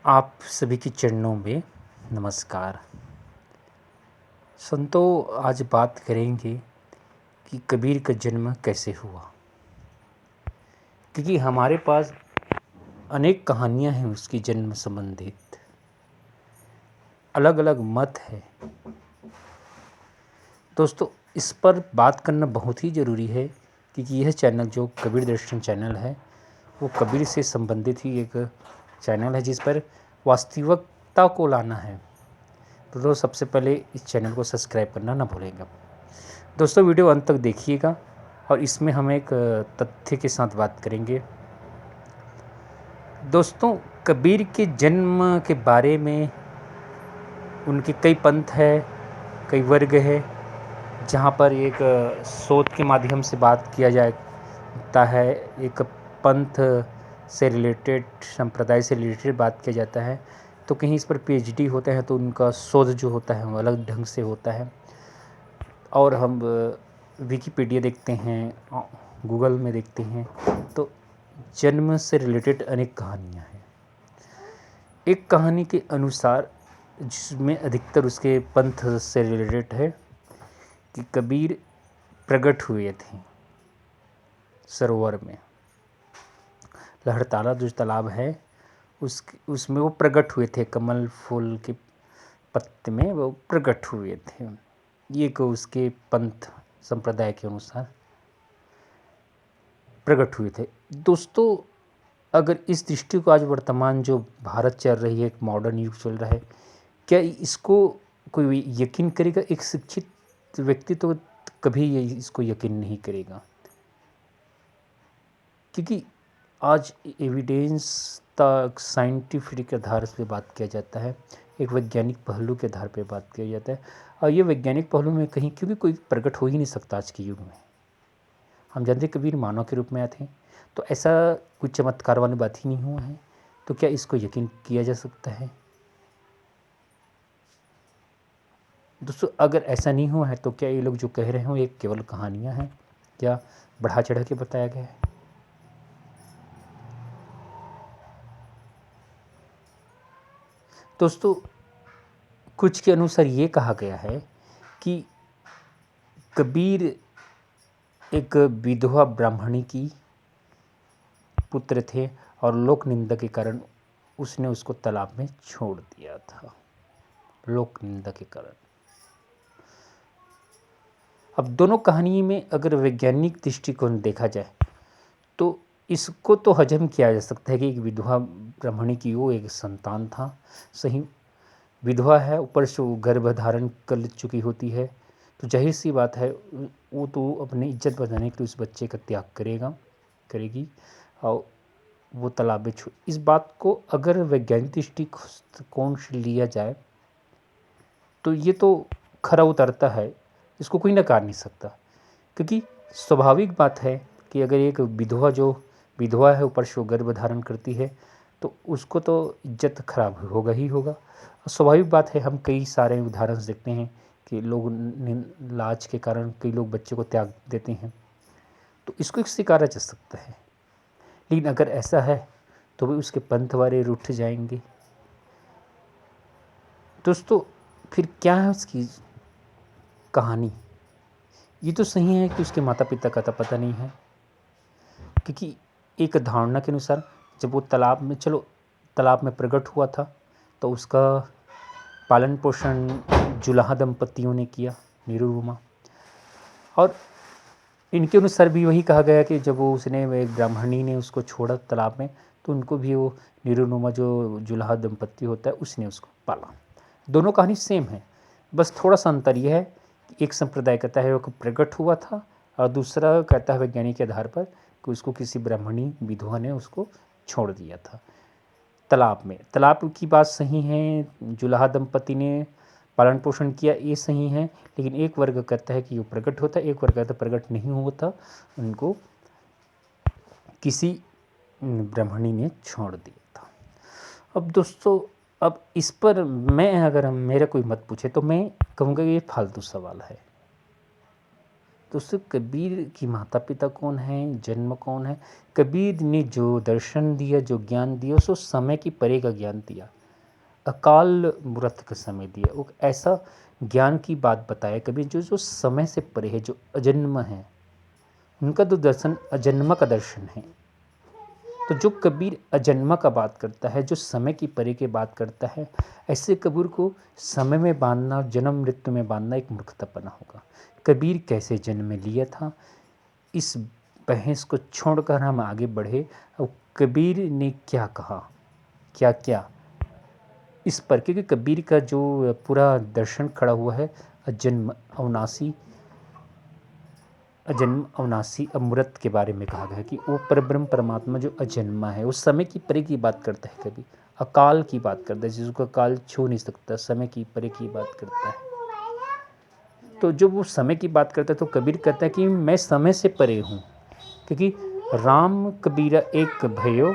आप सभी के चरणों में नमस्कार। संतों, आज बात करेंगे कि कबीर का जन्म कैसे हुआ। क्योंकि हमारे पास अनेक कहानियां हैं उसकी जन्म संबंधित, अलग अलग मत है। दोस्तों, इस पर बात करना बहुत ही ज़रूरी है क्योंकि यह चैनल जो कबीर दर्शन चैनल है वो कबीर से संबंधित ही एक चैनल है जिस पर वास्तविकता को लाना है। तो दोस्तों, सबसे पहले इस चैनल को सब्सक्राइब करना ना भूलेंगे। दोस्तों, वीडियो अंत तक देखिएगा और इसमें हम एक तथ्य के साथ बात करेंगे। दोस्तों, कबीर के जन्म के बारे में उनके कई पंथ है, कई वर्ग है, जहाँ पर एक शोध के माध्यम से बात किया जाता है, एक पंथ से रिलेटेड, संप्रदाय से रिलेटेड बात किया जाता है। तो कहीं इस पर पीएचडी होते हैं तो उनका शोध जो होता है वो अलग ढंग से होता है। और हम विकिपीडिया देखते हैं, गूगल में देखते हैं, तो जन्म से रिलेटेड अनेक कहानियाँ हैं। एक कहानी के अनुसार, जिसमें अधिकतर उसके पंथ से रिलेटेड है, कि कबीर प्रकट हुए थे सरोवर में। लहड़ताला जो तालाब है उसमें वो प्रकट हुए थे, कमल फूल के पत्ते में वो प्रकट हुए थे। ये को उसके पंथ संप्रदाय के अनुसार प्रकट हुए थे। दोस्तों, अगर इस दृष्टि को आज वर्तमान जो भारत चल रही है, एक मॉडर्न युग चल रहा है, क्या इसको कोई यकीन करेगा? एक शिक्षित व्यक्ति तो कभी ये इसको यकीन नहीं करेगा, क्योंकि आज एविडेंस तक साइंटिफिक के आधार पे बात किया जाता है, एक वैज्ञानिक पहलू के आधार पे बात किया जाता है। और ये वैज्ञानिक पहलू में कहीं क्योंकि कोई प्रकट हो ही नहीं सकता आज के युग में। हम जानते कबीर मानव के रूप में आए थे, तो ऐसा कुछ चमत्कार वाली बात ही नहीं हुआ है। तो क्या इसको यकीन किया जा सकता है? दोस्तों, अगर ऐसा नहीं हुआ है तो क्या ये लोग जो कह रहे हो ये केवल कहानियाँ हैं? क्या बढ़ा चढ़ा के बताया गया है? दोस्तों, कुछ के अनुसार ये कहा गया है कि कबीर एक विधवा ब्राह्मणी की पुत्र थे और लोक निंदा के कारण उसने उसको तालाब में छोड़ दिया था, लोक निंदा के कारण। अब दोनों कहानी में अगर वैज्ञानिक दृष्टिकोण देखा जाए तो इसको तो हजम किया जा सकता है कि एक विधवा ब्राह्मणी की वो एक संतान था। सही, विधवा है, ऊपर से वो गर्भ धारण कर चुकी होती है, तो जाहिर सी बात है वो तो अपनी इज्जत बचाने के लिए उस बच्चे का त्याग करेगी और वो तालाब में छू। इस बात को अगर वैज्ञानिक दृष्टिकोण से लिया जाए तो ये तो खरा उतरता है, इसको कोई नकार नहीं सकता। क्योंकि स्वाभाविक बात है कि अगर एक विधवा है, ऊपर से गर्भ धारण करती है, तो उसको तो इज्जत खराब होगा ही होगा। स्वाभाविक बात है, हम कई सारे उदाहरण देखते हैं कि लोग लाज के कारण कई लोग बच्चे को त्याग देते हैं, तो इसको एक स्वीकारा जा सकता है। लेकिन अगर ऐसा है तो भी उसके पंथ वाले रूठ जाएंगे। दोस्तों, फिर क्या है उसकी कहानी? ये तो सही है कि उसके माता पिता का तो पता नहीं है, क्योंकि एक धारणा के अनुसार जब वो तालाब में प्रकट हुआ था तो उसका पालन पोषण जुलाहा दंपतियों ने किया, निरुमा। और इनके अनुसार भी वही कहा गया कि जब वो उसने एक ब्राह्मणी ने उसको छोड़ा तालाब में, तो उनको भी वो निरुनुमा जो जुलाहा दंपति होता है उसने उसको पाला। दोनों कहानी सेम है, बस थोड़ा सा अंतर यह है कि एक संप्रदाय कहता है वो प्रकट हुआ था और दूसरा कहता है वैज्ञानिक के आधार पर कि उसको किसी ब्राह्मणी विधवा ने उसको छोड़ दिया था तालाब में। तालाब की बात सही है, जुलाहा दंपति ने पालन पोषण किया, ये सही है। लेकिन एक वर्ग कहता है कि वो प्रकट होता है, एक वर्ग कहता है प्रकट नहीं होता, उनको किसी ब्राह्मणी ने छोड़ दिया था। अब दोस्तों, अब इस पर अगर मेरा कोई मत पूछे तो मैं कहूँगा ये फालतू सवाल है। दोस्तों कबीर की माता पिता कौन हैं, जन्म कौन है? कबीर ने जो दर्शन दिया, जो ज्ञान दिया, उसको समय की परे का ज्ञान दिया, अकाल मूर्त का समय दिया। वो ऐसा ज्ञान की बात बताया कबीर जो जो समय से परे है, जो अजन्म है। उनका तो दर्शन अजन्मा का दर्शन है। तो जो कबीर अजन्मा का बात करता है, जो समय की परे की बात करता है, ऐसे कबीर को समय में बांधना, जन्म मृत्यु में बांधना एक मूर्खतापना होगा। कबीर कैसे जन्म लिया था, इस बहस को छोड़कर हम आगे बढ़े और कबीर ने क्या कहा, क्या क्या इस पर, क्योंकि कबीर का जो पूरा दर्शन खड़ा हुआ है अजन्म अविनाशी, अजन्म अविनाशी अमृत के बारे में कहा गया है कि वो परब्रह्म परमात्मा जो अजन्मा है, वो समय की परे की बात करता है, कभी अकाल की बात करता है, जिसको काल छू नहीं सकता, समय की परे की बात करता है। तो जब वो समय की बात करता है तो कबीर कहता है कि मैं समय से परे हूँ, क्योंकि राम कबीरा एक भयो,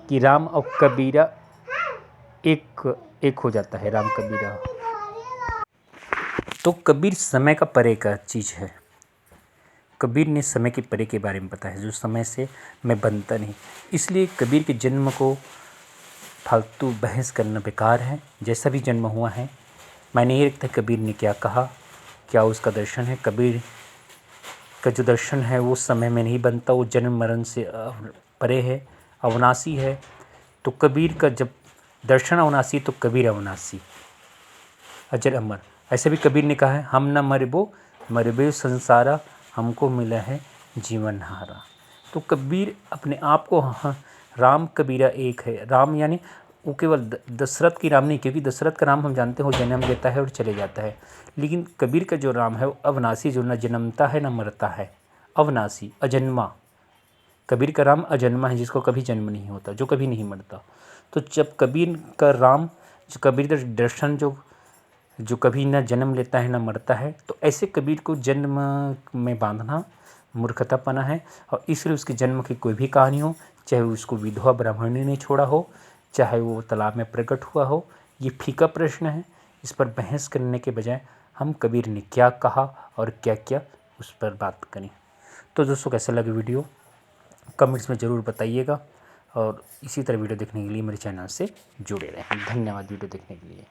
कि राम और कबीरा एक हो जाता है, राम कबीरा। तो कबीर समय का परे का चीज़ है। कबीर ने समय के परे के बारे में बताया, जो समय से मैं बनता नहीं। इसलिए कबीर के जन्म को फालतू बहस करना बेकार है। जैसा भी जन्म हुआ है, मैंने ये रखता है कबीर ने क्या कहा, क्या उसका दर्शन है। कबीर का जो दर्शन है वो समय में नहीं बनता, वो जन्म मरण से परे है, अविनाशी है। तो कबीर का जब दर्शन अविनाशी, तो कबीर अविनाशी, अजर अमर। ऐसे भी कबीर ने कहा है, हम न मरबे संसारा, हमको मिला है जीवन हारा। तो कबीर अपने आप को राम कबीरा एक है। राम यानी वो केवल दशरथ की राम नहीं, क्योंकि दशरथ का राम हम जानते हैं वो जन्म लेता है और चले जाता है, लेकिन कबीर का जो राम है वो अविनाशी, जो न जन्मता है न मरता है, अविनाशी अजन्मा। कबीर का राम अजन्मा है, जिसको कभी जन्म नहीं होता, जो कभी नहीं मरता। तो जब कबीर का राम, जो कबीर का दर्शन जो कभी न जन्म लेता है न मरता है, तो ऐसे कबीर को जन्म में बांधना मूर्खतापना है। और इसलिए उसके जन्म की कोई भी कहानी हो, चाहे उसको विधवा ब्राह्मणी ने छोड़ा हो, चाहे वो तालाब में प्रकट हुआ हो, ये फीका प्रश्न है। इस पर बहस करने के बजाय हम कबीर ने क्या कहा और क्या क्या उस पर बात करें। तो दोस्तों कैसा लगे वीडियो, कमेंट्स में ज़रूर बताइएगा, और इसी तरह वीडियो देखने के लिए मेरे चैनल से जुड़े रहें। धन्यवाद वीडियो देखने के लिए।